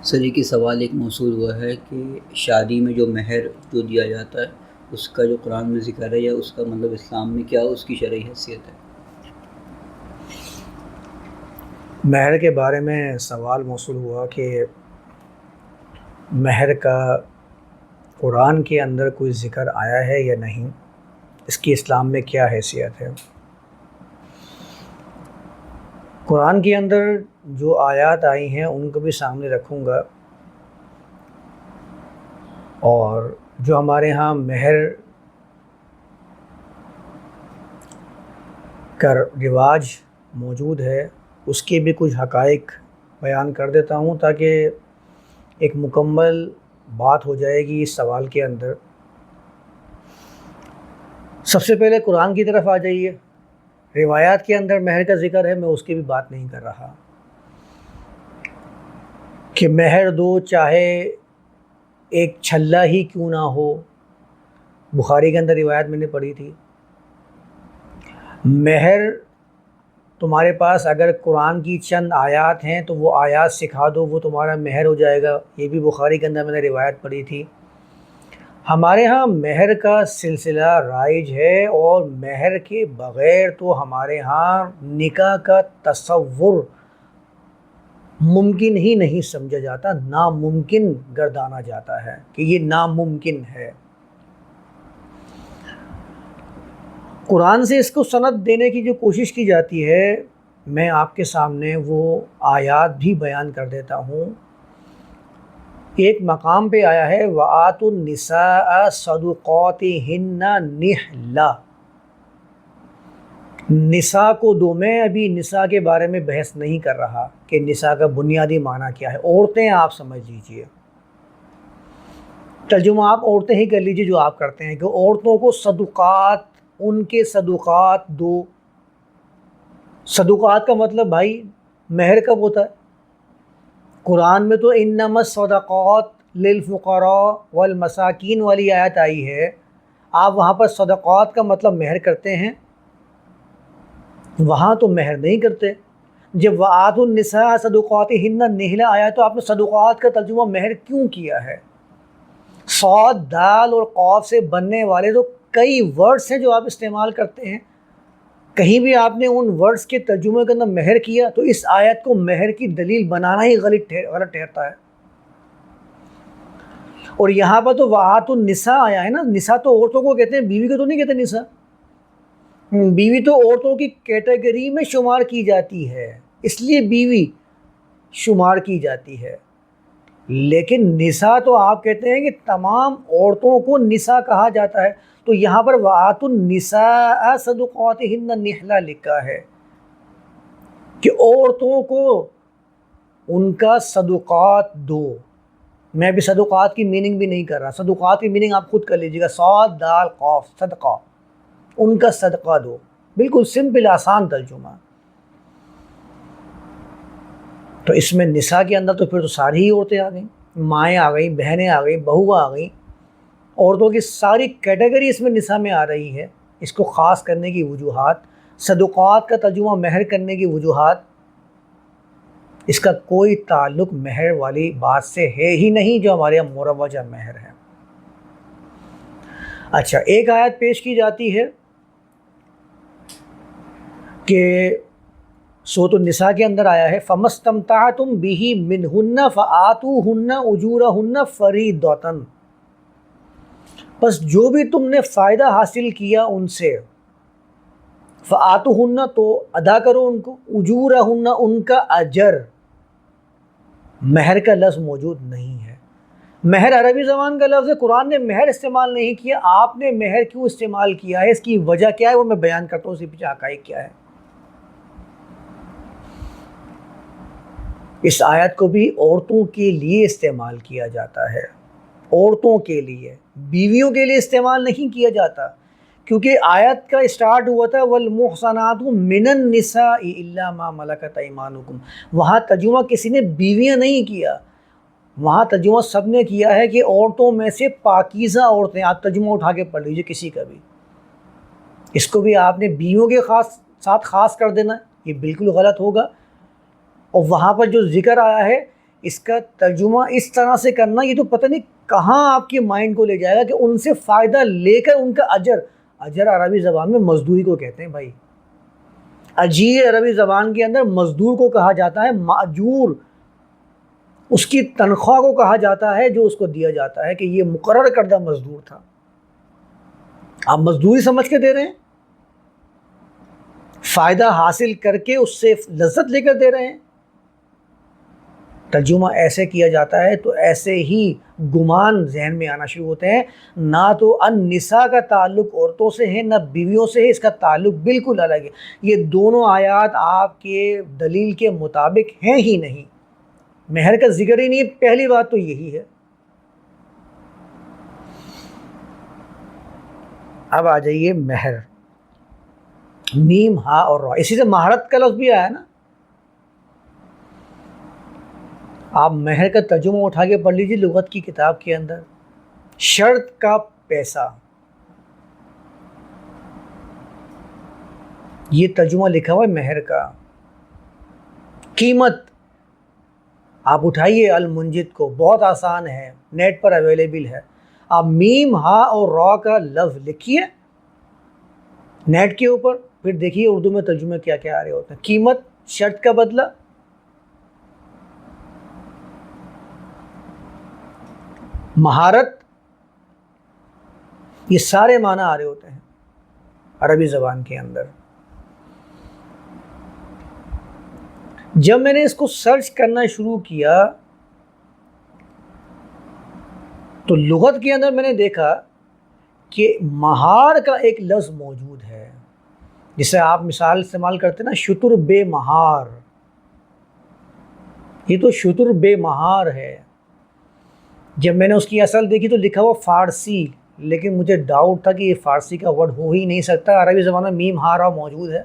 سر ایک ہی سوال ایک موصول ہوا ہے کہ شادی میں جو مہر جو دیا جاتا ہے اس کا جو قرآن میں ذکر ہے یا اس کا مطلب اسلام میں کیا اس کی شرعی حیثیت ہے؟ مہر کے بارے میں سوال موصول ہوا کہ مہر کا قرآن کے اندر کوئی ذکر آیا ہے یا نہیں، اس کی اسلام میں کیا حیثیت ہے۔ قرآن کے اندر جو آیات آئی ہیں ان کو بھی سامنے رکھوں گا، اور جو ہمارے ہاں مہر کا رواج موجود ہے اس کے بھی کچھ حقائق بیان کر دیتا ہوں تاکہ ایک مکمل بات ہو جائے گی اس سوال کے اندر۔ سب سے پہلے قرآن کی طرف آ جائیے۔ روایات کے اندر مہر کا ذکر ہے، میں اس کی بھی بات نہیں کر رہا کہ مہر دو چاہے ایک چھلا ہی کیوں نہ ہو۔ بخاری کے اندر روایت میں نے پڑھی تھی، مہر تمہارے پاس اگر قرآن کی چند آیات ہیں تو وہ آیات سکھا دو، وہ تمہارا مہر ہو جائے گا۔ یہ بھی بخاری کے اندر میں نے روایت پڑھی تھی۔ ہمارے ہاں مہر کا سلسلہ رائج ہے، اور مہر کے بغیر تو ہمارے ہاں نکاح کا تصور ممکن ہی نہیں سمجھا جاتا، ناممکن گردانا جاتا ہے کہ یہ ناممکن ہے۔ قرآن سے اس کو سند دینے کی جو کوشش کی جاتی ہے، میں آپ کے سامنے وہ آیات بھی بیان کر دیتا ہوں۔ ایک مقام پہ آیا ہے وَآتُوا النِّسَاءَ صَدُقَاتِهِنَّ نِحْلَةً، نساء کو دو۔ میں ابھی نساء کے بارے میں بحث نہیں کر رہا کہ نساء کا بنیادی معنی کیا ہے، عورتیں آپ سمجھ لیجئے، ترجمہ آپ عورتیں ہی کر لیجئے جو آپ کرتے ہیں، کہ عورتوں کو صدقات، ان کے صدقات دو۔ صدقات کا مطلب بھائی مہر کب ہوتا ہے؟ قرآن میں تو انما الصدقات للفقراء والمساکین والی آیت آئی ہے، آپ وہاں پر صدقات کا مطلب مہر کرتے ہیں، وہاں تو مہر نہیں کرتے۔ جب وآتوا النساء صدقاتهن نحلہ آیا تو آپ نے صدقات کا ترجمہ مہر کیوں کیا ہے؟ صاد، دال اور قاف سے بننے والے تو کئی ورڈز ہیں جو آپ استعمال کرتے ہیں، کہیں بھی آپ نے ان ورڈز کے ترجمے کے اندر مہر کیا تو اس آیت کو مہر کی دلیل بنانا ہی غلط ٹھہرتا ہے۔ اور یہاں پر تو وآتوا النساء آیا ہے نا، نساء تو عورتوں کو کہتے ہیں، بیوی کو تو نہیں کہتے نساء۔ بیوی تو عورتوں کی کیٹیگری میں شمار کی جاتی ہے، اس لیے بیوی شمار کی جاتی ہے، لیکن نساء تو آپ کہتے ہیں کہ تمام عورتوں کو نساء کہا جاتا ہے۔ تو یہاں پر وآتوا النساء صدقاتهن نحلہ لکھا ہے کہ عورتوں کو ان کا صدقات دو۔ میں بھی صدقات کی میننگ بھی نہیں کر رہا، صدقات کی میننگ آپ خود کر لیجیے گا، صاد دال قاف، صدقہ، ان کا صدقہ دو، بالکل سمپل آسان ترجمہ۔ تو اس میں نساء کے اندر تو پھر تو ساری ہی عورتیں آ گئیں، مائیں آ گئیں، بہنیں آ گئیں، بہو آ گئیں، عورتوں کی ساری کیٹیگری اس میں نساء میں آ رہی ہے۔ اس کو خاص کرنے کی وجوہات، صدقات کا ترجمہ مہر کرنے کی وجوہات، اس کا کوئی تعلق مہر والی بات سے ہے ہی نہیں جو ہمارے یہاں مروجہ مہر ہے۔ اچھا، ایک آیت پیش کی جاتی ہے کہ سورۃ النساء کے اندر آیا ہے فَمَسْتَمْتَعْتُمْ بِهِ مِنْهُنَّ فَآتُوهُنَّ أُجُورَهُنَّ فَرِيضَةً، بس جو بھی تم نے فائدہ حاصل کیا ان سے، فَآتُوهُنَّ تو ادا کرو ان کو، أُجُورَهُنَّ ان کا اجر۔ مہر کا لفظ موجود نہیں ہے، مہر عربی زبان کا لفظ ہے، قرآن نے مہر استعمال نہیں کیا، آپ نے مہر کیوں استعمال کیا ہے، اس کی وجہ کیا ہے وہ میں بیان کرتا ہوں، اس کے پیچھے حقائق کیا ہے۔ اس آیت کو بھی عورتوں کے لیے استعمال کیا جاتا ہے، عورتوں کے لیے، بیویوں کے لیے استعمال نہیں کیا جاتا، کیونکہ آیت کا اسٹارٹ ہوا تھا وَالْمُحْصَنَاتُ مِنَ النِّسَاءِ إِلَّا مَا مَلَكَتْ أَيْمَانُكُمْ، وہاں ترجمہ کسی نے بیویاں نہیں کیا، وہاں ترجمہ سب نے کیا ہے کہ عورتوں میں سے پاکیزہ عورتیں۔ آپ ترجمہ اٹھا کے پڑھ لیجیے کسی کا بھی، اس کو بھی آپ نے بیویوں کے ساتھ خاص کر دینا، یہ بالکل غلط ہوگا۔ اور وہاں پر جو ذکر آیا ہے اس کا ترجمہ اس طرح سے کرنا، یہ تو پتہ نہیں کہاں آپ کے مائنڈ کو لے جائے گا کہ ان سے فائدہ لے کر ان کا اجر عربی زبان میں مزدوری کو کہتے ہیں بھائی. اجیر عربی زبان کے اندر مزدور کو کہا جاتا ہے، ماجور اس کی تنخواہ کو کہا جاتا ہے جو اس کو دیا جاتا ہے کہ یہ مقرر کردہ مزدور تھا. آپ مزدوری سمجھ کے دے رہے ہیں، فائدہ حاصل کر کے اس سے لذت لے کر دے رہے ہیں. ترجمہ ایسے کیا جاتا ہے تو ایسے ہی گمان ذہن میں آنا شروع ہوتے ہیں. نہ تو النساء کا تعلق عورتوں سے ہے، نہ بیویوں سے ہے، اس کا تعلق بالکل الگ ہے. یہ دونوں آیات آپ کے دلیل کے مطابق ہیں ہی نہیں. مہر کا ذکر ہی نہیں ہے، پہلی بات تو یہی ہے. اب آ جائیے مہر، میم ہا اور را، اسی سے مہارت کا لفظ بھی آیا نا. آپ مہر کا ترجمہ اٹھا کے پڑھ لیجیے لغت کی کتاب کے اندر. شرط کا پیسہ، یہ ترجمہ لکھا ہوا ہے مہر کا. قیمت آپ اٹھائیے المنجد کو، بہت آسان ہے، نیٹ پر اویلیبل ہے. آپ میم ہا اور را کا لفظ لکھیے نیٹ کے اوپر، پھر دیکھیے اردو میں ترجمے کیا کیا آ رہے ہوتے ہیں. قیمت، شرط کا بدلہ، مہارت، یہ سارے معنی آ رہے ہوتے ہیں عربی زبان کے اندر. جب میں نے اس کو سرچ کرنا شروع کیا تو لغت کے اندر میں نے دیکھا کہ مہار کا ایک لفظ موجود ہے، جسے آپ مثال استعمال کرتے ہیں نا، شتر بے مہار. یہ تو شتر بے مہار ہے. جب میں نے اس کی اصل دیکھی تو لکھا ہوا فارسی، لیکن مجھے ڈاؤٹ تھا کہ یہ فارسی کا ورڈ ہو ہی نہیں سکتا. عربی زبان میں میم ہا را موجود ہے.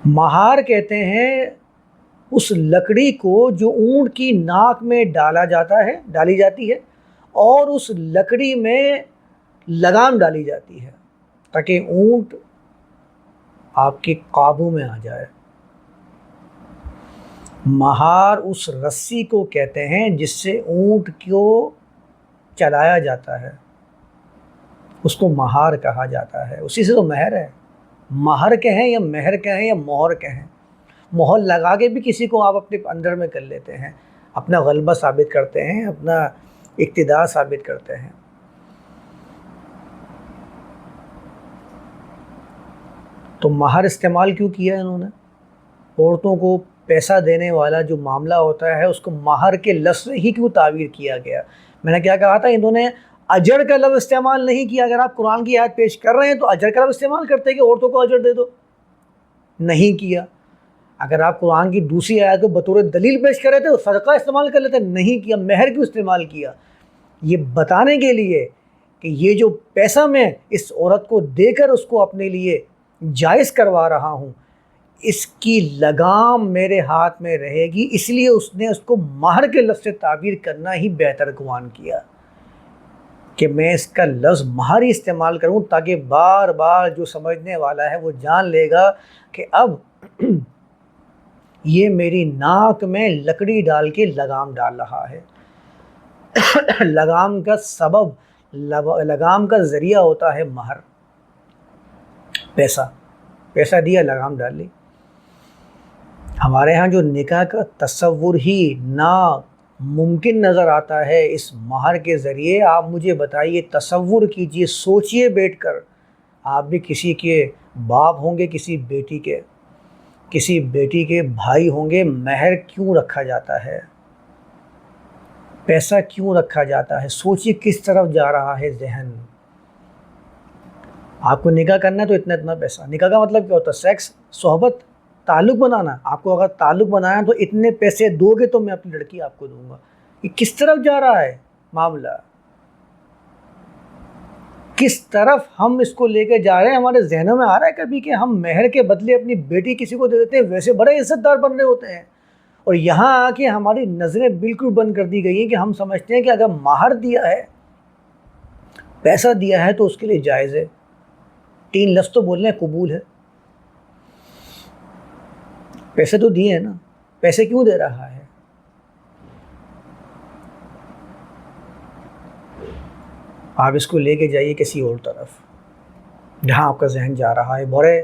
مہار کہتے ہیں اس لکڑی کو جو اونٹ کی ناک میں ڈالی جاتی ہے اور اس لکڑی میں لگام ڈالی جاتی ہے تاکہ اونٹ آپ کے قابو میں آ جائے. مہار اس رسی کو کہتے ہیں جس سے اونٹ کو چلایا جاتا ہے، اس کو مہار کہا جاتا ہے. اسی سے تو مہر ہے. مہر کہیں یا مہر کہیں یا مہر کہیں، مہر لگا کے بھی کسی کو آپ اپنے اندر میں کر لیتے ہیں، اپنا غلبہ ثابت کرتے ہیں، اپنا اقتدار ثابت کرتے ہیں. تو مہر استعمال کیوں کیا ہے انہوں نے؟ عورتوں کو پیسہ دینے والا جو معاملہ ہوتا ہے اس کو مہر کے لفظ سے ہی کیوں تعبیر کیا گیا؟ میں نے کیا کہا تھا، انہوں نے اجر کا لفظ استعمال نہیں کیا. اگر آپ قرآن کی آیت پیش کر رہے ہیں تو اجر کا لفظ استعمال کرتے کہ عورتوں کو اجر دے دو، نہیں کیا. اگر آپ قرآن کی دوسری آیت کو بطور دلیل پیش کر رہے تھے تو صدقہ استعمال کر لیتے، نہیں کیا. مہر کیوں استعمال کیا؟ یہ بتانے کے لیے کہ یہ جو پیسہ میں اس عورت کو دے کر اس کو اپنے لیے جائز کروا رہا ہوں، اس کی لگام میرے ہاتھ میں رہے گی، اس لیے اس نے اس کو مہر کے لفظ سے تعبیر کرنا ہی بہتر گمان کیا کہ میں اس کا لفظ مہر ہی استعمال کروں تاکہ بار بار جو سمجھنے والا ہے وہ جان لے گا کہ اب یہ میری ناک میں لکڑی ڈال کے لگام ڈال رہا ہے. لگام کا سبب، لگام کا ذریعہ ہوتا ہے مہر، پیسہ دیا، لگام ڈال لی. ہمارے ہاں جو نکاح کا تصور ہی ناممکن نظر آتا ہے اس مہر کے ذریعے، آپ مجھے بتائیے، تصور کیجئے، سوچئے بیٹھ کر. آپ بھی کسی کے باپ ہوں گے، کسی بیٹی کے بھائی ہوں گے. مہر کیوں رکھا جاتا ہے؟ پیسہ کیوں رکھا جاتا ہے؟ سوچئے کس طرف جا رہا ہے ذہن. آپ کو نکاح کرنا ہے تو اتنا پیسہ. نکاح کا مطلب کیا ہوتا ہے؟ سیکس، صحبت، تعلق بنانا. آپ کو اگر تعلق بنانا تو اتنے پیسے دو گے تو میں اپنی لڑکی آپ کو دوں گا. یہ کس طرف جا رہا ہے معاملہ؟ کس طرف ہم اس کو لے کے جا رہے ہیں؟ ہمارے ذہنوں میں آ رہا ہے کبھی کہ ہم مہر کے بدلے اپنی بیٹی کسی کو دے دیتے ہیں، ویسے بڑے عزت دار بن رہے ہوتے ہیں، اور یہاں آ کے ہماری نظریں بالکل بند کر دی گئی ہیں کہ ہم سمجھتے ہیں کہ اگر مہر دیا ہے، پیسہ دیا ہے تو اس کے لیے جائز ہے. 3 لفظ تو بولنے قبول ہے، پیسے تو دیے ہیں نا. پیسے کیوں دے رہا ہے؟ آپ اس کو لے کے جائیے کسی اور طرف جہاں آپ کا ذہن جا رہا ہے. بڑے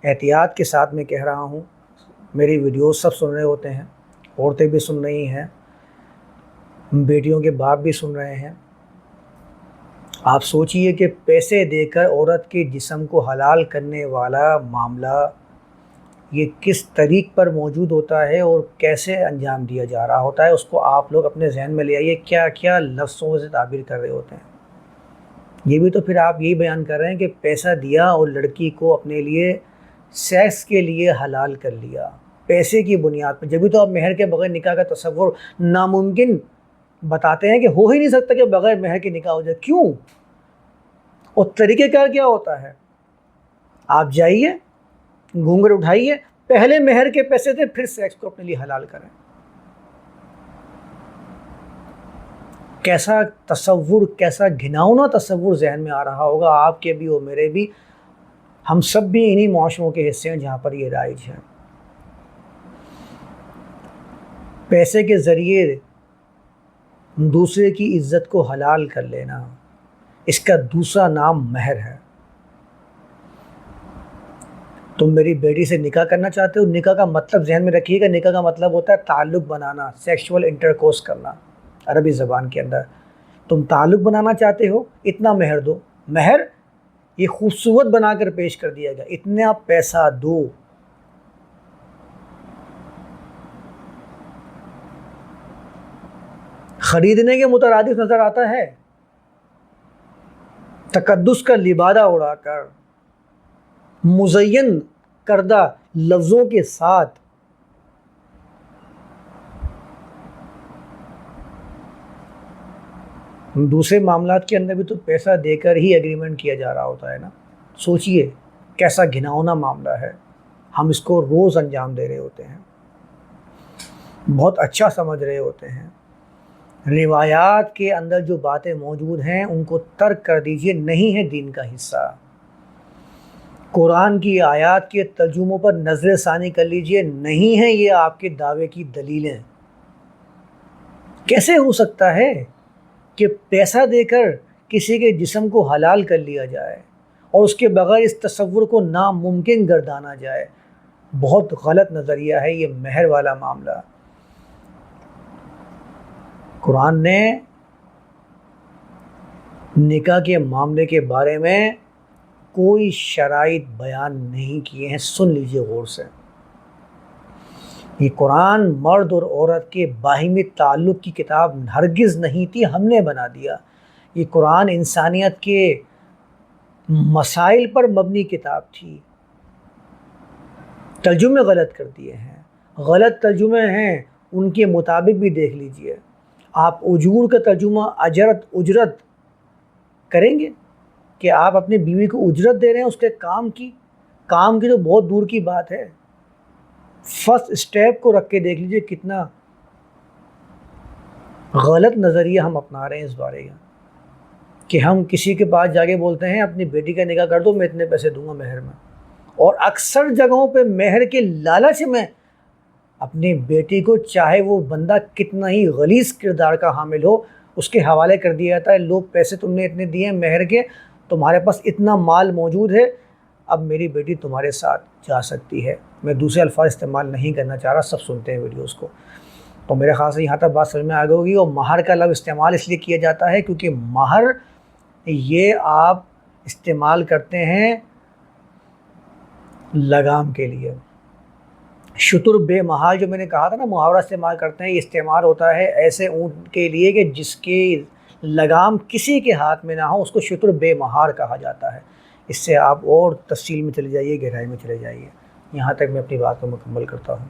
احتیاط کے ساتھ میں کہہ رہا ہوں، میری ویڈیوز سب سن رہے ہوتے ہیں، عورتیں بھی سن رہی ہیں، بیٹیوں کے باپ بھی سن رہے ہیں. آپ سوچئے کہ پیسے دے کر عورت کے جسم کو حلال کرنے والا معاملہ یہ کس طریق پر موجود ہوتا ہے اور کیسے انجام دیا جا رہا ہوتا ہے. اس کو آپ لوگ اپنے ذہن میں لے آئیے، کیا کیا لفظوں سے تعبیر کر رہے ہوتے ہیں. یہ بھی تو پھر آپ یہی بیان کر رہے ہیں کہ پیسہ دیا اور لڑکی کو اپنے لیے سیکس کے لیے حلال کر لیا پیسے کی بنیاد پر. جبھی تو آپ مہر کے بغیر نکاح کا تصور ناممکن بتاتے ہیں کہ ہو ہی نہیں سکتا کہ بغیر مہر کے نکاح ہو جائے. کیوں؟ اور طریقہ کار کیا ہوتا ہے؟ آپ جائیے، گھونگھٹ اٹھائیے، پہلے مہر کے پیسے دیں، پھر سیکس کو اپنے لیے حلال کریں. کیسا تصور، کیسا گھناؤنا تصور ذہن میں آ رہا ہوگا آپ کے بھی اور میرے بھی. ہم سب بھی انہی معاشروں کے حصے ہیں جہاں پر یہ رائج ہے. پیسے کے ذریعے دوسرے کی عزت کو حلال کر لینا، اس کا دوسرا نام مہر ہے. تم میری بیٹی سے نکاح کرنا چاہتے ہو، نکاح کا مطلب ذہن میں رکھیے گا، نکاح کا مطلب ہوتا ہے تعلق بنانا، سیکشول انٹرکورس کرنا. عربی زبان کے اندر تم تعلق بنانا چاہتے ہو، اتنا مہر دو. مہر یہ خوبصورت بنا کر پیش کر دیا گیا، اتنا پیسہ دو. خریدنے کے مترادف نظر آتا ہے. تقدس کا لبادہ اڑا کر مزین کردہ لفظوں کے ساتھ دوسرے معاملات کے اندر بھی تو پیسہ دے کر ہی ایگریمنٹ کیا جا رہا ہوتا ہے نا. سوچئے کیسا گھناؤنا معاملہ ہے. ہم اس کو روز انجام دے رہے ہوتے ہیں، بہت اچھا سمجھ رہے ہوتے ہیں. روایات کے اندر جو باتیں موجود ہیں ان کو ترک کر دیجئے، نہیں ہے دین کا حصہ. قرآن کی آیات کے ترجموں پر نظر ثانی کر لیجئے، نہیں ہے یہ آپ کے دعوے کی دلیلیں. کیسے ہو سکتا ہے کہ پیسہ دے کر کسی کے جسم کو حلال کر لیا جائے اور اس کے بغیر اس تصور کو ناممکن گردانا جائے؟ بہت غلط نظریہ ہے یہ مہر والا معاملہ. قرآن نے نکاح کے معاملے کے بارے میں کوئی شرائط بیان نہیں کیے ہیں. سن لیجئے غور سے. یہ قرآن مرد اور عورت کے باہمی تعلق کی کتاب ہرگز نہیں تھی، ہم نے بنا دیا. یہ قرآن انسانیت کے مسائل پر مبنی کتاب تھی. ترجمے غلط کر دیے ہیں، غلط ترجمے ہیں، ان کے مطابق بھی دیکھ لیجئے. آپ اجور کا ترجمہ اجرت کریں گے کہ آپ اپنی بیوی کو اجرت دے رہے ہیں اس کے کام کی تو بہت دور کی بات ہے. فرسٹ اسٹیپ کو رکھ کے دیکھ لیجئے کتنا غلط نظریہ ہم اپنا رہے ہیں اس بارے کا، کہ ہم کسی کے پاس جا کے بولتے ہیں اپنی بیٹی کا نکاح کر دو، میں اتنے پیسے دوں گا مہر میں. اور اکثر جگہوں پہ مہر کے لالچ میں اپنی بیٹی کو، چاہے وہ بندہ کتنا ہی غلیظ کردار کا حامل ہو، اس کے حوالے کر دیا جاتا ہے. لوگ پیسے تم نے اتنے دیے ہیں مہر کے، تمہارے پاس اتنا مال موجود ہے، اب میری بیٹی تمہارے ساتھ جا سکتی ہے. میں دوسرے الفاظ استعمال نہیں کرنا چاہ رہا، سب سنتے ہیں ویڈیوز کو. تو میرے خیال سے یہاں تک بات سمجھ میں آ گئی ہوگی. اور مہر کا لفظ استعمال اس لیے کیا جاتا ہے کیونکہ مہر یہ آپ استعمال کرتے ہیں لگام کے لیے. شتر بے محال جو میں نے کہا تھا نا، محاورہ استعمال کرتے ہیں، یہ استعمال ہوتا ہے ایسے اونٹ کے لیے کہ جس کے لگام کسی کے ہاتھ میں نہ ہو، اس کو شتر بے مہار کہا جاتا ہے. اس سے آپ اور تفصیل میں چلے جائیے، گہرائی میں چلے جائیے. یہاں تک میں اپنی بات کو مکمل کرتا ہوں.